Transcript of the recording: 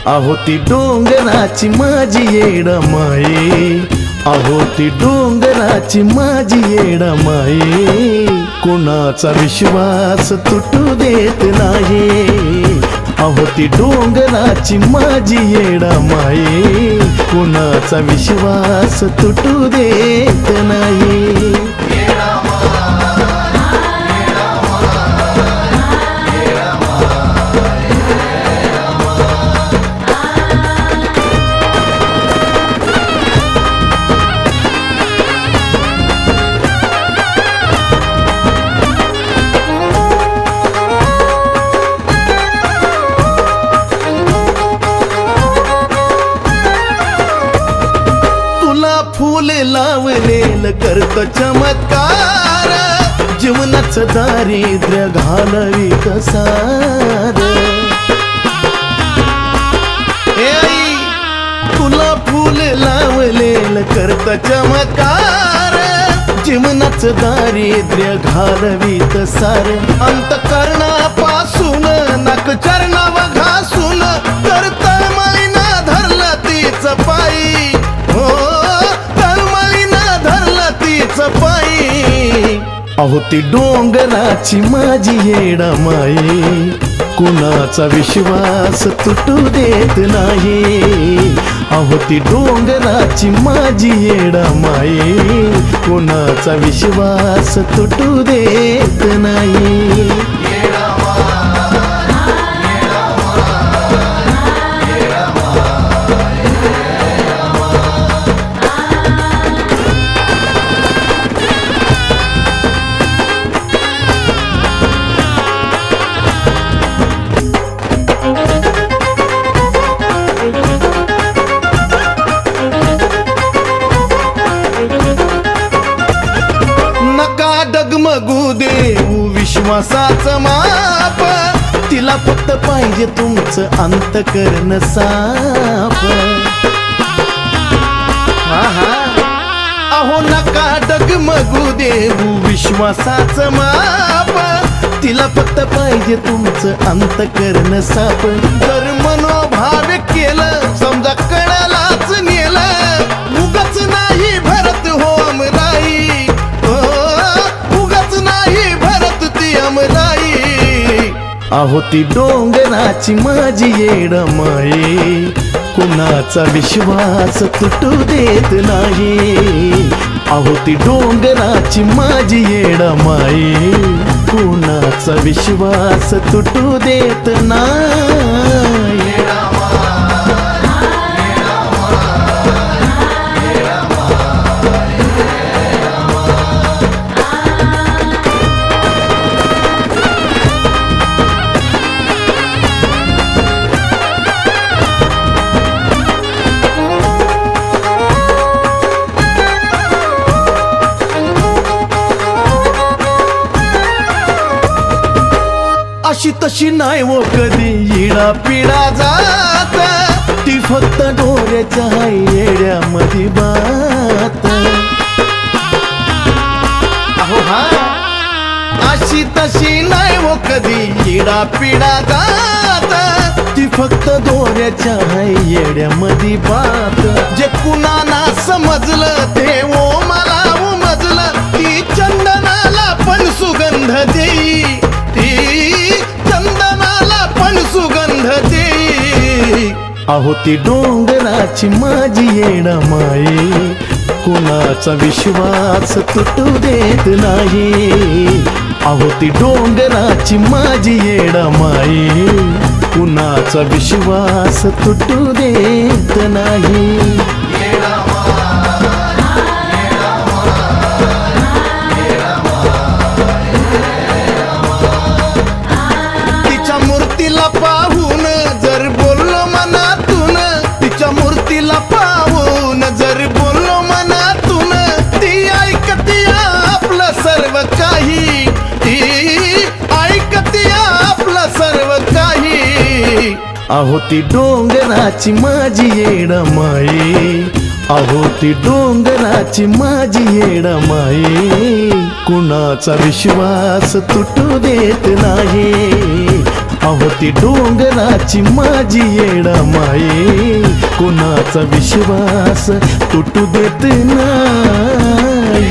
अहो ती डोंगराची माझी येड माये, अहो ती डोंगराची माझी येड माये, कोणाचा विश्वास तुटू देत नाही। अहो ती डोंगराची माझी येड माये, कोणाचा विश्वास तुटू देत नाही। फूल लावलेलं करत चमत्कार, जीवनाचं दारिद्र्य घालवीत सार। ए आई तुला फूल लावलेलं करत चमत्कार, जीवनाचं दारिद्र्य घालवीत सार। अंतकरणापासून नाक चरणावर घासून करत मैना धरला तीच पायी, पायी। अहो ती डोंगराची माझी येड माये, कुणाचा विश्वास तुटू देत नाही। अहो ती डोंगराची माझी येड माये, कुणाचा विश्वास तुटू देत नाही। डगमगू देऊ विश्वासाचं माप, तिला फक्त पाहिजे तुमचं अंतकरण साफ। अहो नका डगमगू देऊ विश्वासाचं माप, तिला फक्त पाहिजे तुमचं अंतकरण साफ। जर मनोभाव केलं समजा कळालाच नेलं, उगाच नाही भरत हो अमराई, अहो ती डोंगराची माझी येड माये, कुणाचा विश्वास तुटू देत नाही। अहो ती डोंगराची माझी येड माये, कुणाचा विश्वास तुटू देत नाही। अशी तशी नाही वो कधी इडा पिडा जात, ती फक्त डोऱ्याच्या येड्यामध्ये बात। अहो हा अशी तशी नाही वो कधी इडा पिडा जात, ती फक्त डोऱ्याच्या येड्यामध्ये बात। जे कुणाला समजलं ते ओ मला उमजलं, ती चंदनाला पण सुगंध देई, चंदनाला पण सुगंध देई। अहो ती डोंगराची माझी येड माये, कुणाचा विश्वास तुटू देत नाही। अहो ती डोंगराची माझी येड माये, कुणाचा विश्वास तुटू देत नाही। पाहून जर बोललो मनातून, तिच्या मूर्तीला पाहून जर बोललो मनातून, ती ऐकती आपलं सर्व काही, ती ऐकती आपलं सर्व काही। अहो ती डोंगराची माझी येड माये, अहो ती डोंगराची माझी येड माये, कुणाचा विश्वास तुटू देत नाही। अहो ती डोंगराची माझी येडा माये, कोणाचा विश्वास तुटू देत नाही.